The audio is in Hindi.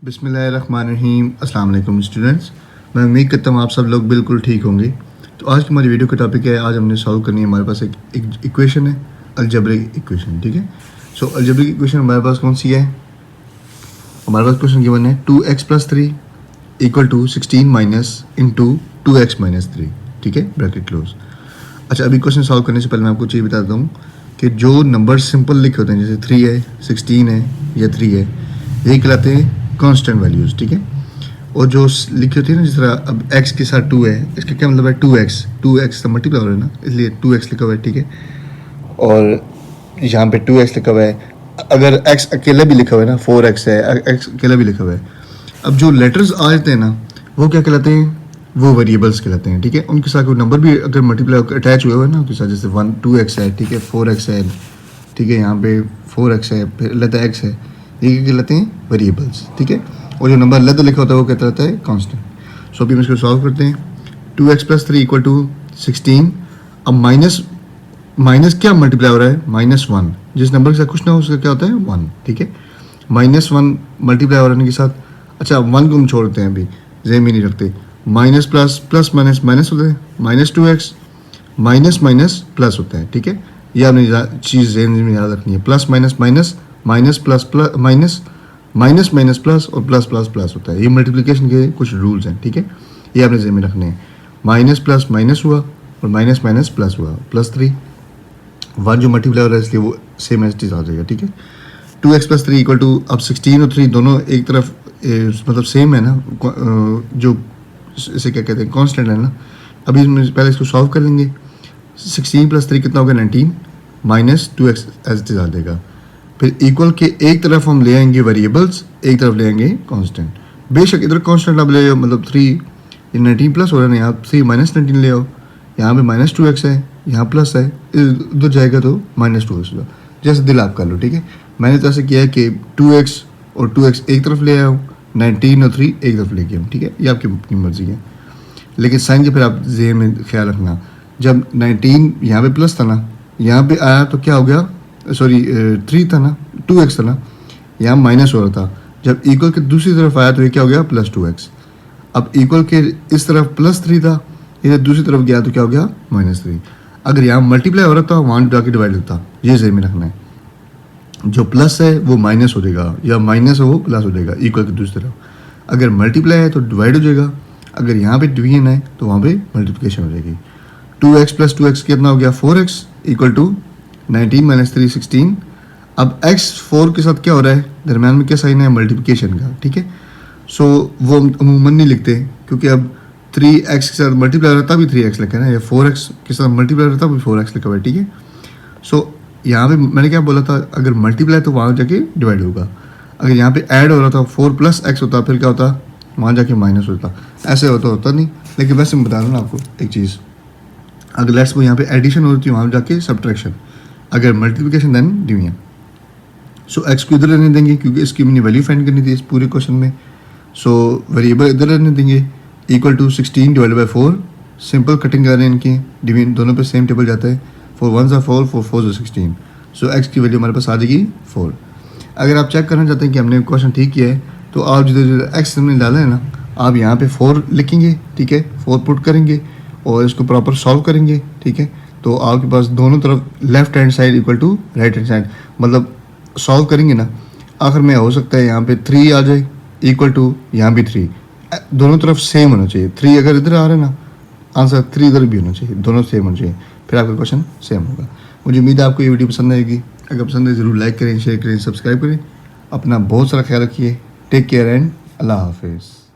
बिस्मिल्लाहिर्रहमानिर्रहीम। अस्सलाम वालेकुम स्टूडेंट्स, मैं उम्मीद करता हूँ आप सब लोग बिल्कुल ठीक होंगे। तो आज की हमारी वीडियो का टॉपिक है, आज हमने सॉल्व करनी है, हमारे पास एक इक्वेशन है, अलजेब्रिक इक्वेशन। ठीक है, सो अलजेब्रिक इक्वेशन हमारे पास कौन सी है? हमारे पास क्वेश्चन गिवन है 2x + 3 = 16 माइनस इंटू 2x - 3। ठीक है, ब्रैकेट क्लोज। अच्छा, अभी क्वेश्चन सॉल्व करने से पहले मैं आपको चीज़ बता देता हूँ कि जो नंबर सिंपल लिखे होते हैं, जैसे 3 है, 16 है या 3 है, यही कहलाते हैं कांस्टेंट वैल्यूज़। ठीक है, और जो लिखी होती है ना, जिस तरह अब x के साथ 2 है, इसका क्या मतलब है? 2x तो मल्टीप्लाई हो रहा है ना, इसलिए 2x लिखा हुआ है। ठीक है, और यहाँ पे 2x लिखा हुआ है। अगर x अकेला भी लिखा हुआ है ना, 4x है, x अकेला भी लिखा हुआ है। अब जो लेटर्स आ जाते हैं ना, वो क्या कहलाते हैं? वो वेरिएबल्स कहलाते हैं। ठीक है, उनके साथ कोई नंबर भी अगर मल्टीप्लाई अटैच हुआ है ना उनके साथ, जैसे 2x है, ठीक है, 4x है, ठीक है, यहाँ पे 4x है, फिर लेता x है, ये कहलाते हैं वेरिएबल्स। ठीक है, और जो नंबर लेता लिखा होता है वो कहता रहता है कांस्टेंट। सो अभी हम इसको सॉल्व करते हैं। 2x + 3 = 16। अब माइनस क्या मल्टीप्लाई हो रहा है? -1। जिस नंबर के साथ कुछ ना हो उसका क्या होता है? 1। ठीक है, -1 मल्टीप्लाई हो रहे के साथ। अच्छा, 1 को हम छोड़ते हैं, अभी जेम ही नहीं रखते। Minus plus plus minus minus होता है, -2x माइनस माइनस प्लस होता है। ठीक है, ये आपने चीज़ जेम में याद रखनी है। Plus minus minus, minus plus plus, minus minus minus plus, और प्लस प्लस प्लस होता है। ये मल्टीप्लिकेशन के कुछ रूल्स हैं। ठीक है, ये आपने जेम में रखने हैं। माइनस प्लस माइनस हुआ और माइनस माइनस प्लस हुआ, +3। 1 जो मल्टीप्लाई हो रहा है इसलिए वो सेम एज इट आ जाएगा। ठीक है, 2x + 3 = अब 16 और 3 दोनों एक तरफ मतलब सेम है ना, जो इसे क्या कहते हैं, कांस्टेंट है ना। अभी पहले इसको सॉल्व कर लेंगे। 16 + 3 कितना होगा? 19 माइनस 2x एज इट आ देगा। फिर इक्वल के एक तरफ हम ले आएंगे वेरिएबल्स, एक तरफ ले आएंगे कांस्टेंट। बेशक इधर कांस्टेंट आप ले आओ, मतलब 3 19 प्लस हो रहा है ना, यहाँ 3 - 19 ले आओ, यहाँ पे -2x है, यहाँ प्लस है, उधर जाएगा तो -2x होगा। जैसे दिल आप कर लो। ठीक है, मैंने तो ऐसे किया है कि 2x और 2x एक तरफ ले आऊँ, 19 और 3 एक तरफ लेके आऊँ। ठीक है, ये आपकी अपनी मर्जी है, लेकिन साइन के फिर आप जेहन में ख्याल रखना, जब 19 यहाँ पे प्लस था ना, यहाँ पे आया तो क्या हो गया? सॉरी 3 था ना, 2x था ना, यहाँ माइनस हो रहा था। जब इक्वल के दूसरी तरफ आया तो ये क्या हो गया? +2x। अब इक्वल के इस तरफ +3 था, इधर दूसरी तरफ गया तो क्या हो गया? -3। अगर यहाँ मल्टीप्लाई हो रहा था, वहाँ जाके डिवाइड होता। ये जेहन में रखना है, जो प्लस है वो माइनस हो जाएगा, या माइनस है वो प्लस हो जाएगा इक्वल की दूसरी तरफ। अगर मल्टीप्लाई है तो डिवाइड हो जाएगा, अगर यहाँ पे डिवीजन है तो वहाँ पे मल्टीप्लिकेशन हो जाएगी। 2x + 2x कितना हो गया? 4x = 19 - 3 16। अब x 4 के साथ क्या हो रहा है? दरम्यान में क्या साइन है? मल्टीप्लिकेशन का। ठीक है, सो वो अमूमन नहीं लिखते, क्योंकि अब 3x के साथ मल्टीप्लाई रहता भी 3x लिखा है ना, या 4x के साथ मल्टीप्लाई रहता भी 4x लिखा हुआ है। ठीक है, सो यहाँ पे मैंने क्या बोला था? अगर मल्टीप्लाई तो वहाँ जाके डिवाइड होगा। अगर यहाँ पे ऐड हो रहा था 4 + x होता, फिर क्या होता? वहाँ जाके माइनस होता। ऐसे होता नहीं, लेकिन वैसे मैं बता रहा हूँ ना आपको एक चीज़। अगर लेट्स वो यहाँ पे एडिशन हो रही थी, वहाँ जाके सब्ट्रैक्शन। अगर मल्टीप्लिकेशन देन डिवीजन। सो x को इधर रहने देंगे, क्योंकि इसकी मैंने वैल्यू फाइंड करनी थी इस पूरे क्वेश्चन में। सो वेरिएबल इधर रहने देंगे, = 16 / 4। सिंपल कटिंग कर रहे हैं इनकी, डिवीजन दोनों पे सेम टेबल जाता है। 4 1 = 4, 4 4 = 16। सो x की वैल्यू हमारे पास आ जाएगी 4। अगर आप चेक करना चाहते हैं कि हमने क्वेश्चन ठीक किया है, तो आप जिधर x हमने डाला है ना, आप यहाँ पे 4 लिखेंगे। ठीक है, 4 पुट करेंगे और इसको प्रॉपर सॉल्व करेंगे। ठीक है, तो आपके पास दोनों तरफ left hand side = right hand side, मतलब सॉल्व करेंगे ना, आखिर में हो सकता है यहाँ पे 3 आ जाए, = यहाँ भी 3, दोनों तरफ सेम होना चाहिए। 3 अगर इधर आ रहा है ना, आंसर 3 इधर भी होना चाहिए, दोनों सेम होना चाहिए, फिर आपका क्वेश्चन सेम होगा। मुझे उम्मीद है आपको ये वीडियो पसंद आएगी। अगर पसंद है ज़रूर लाइक करें, शेयर करें, सब्सक्राइब करें। अपना बहुत सारा ख्याल रखिए। टेक केयर एंड अल्लाह हाफिज़।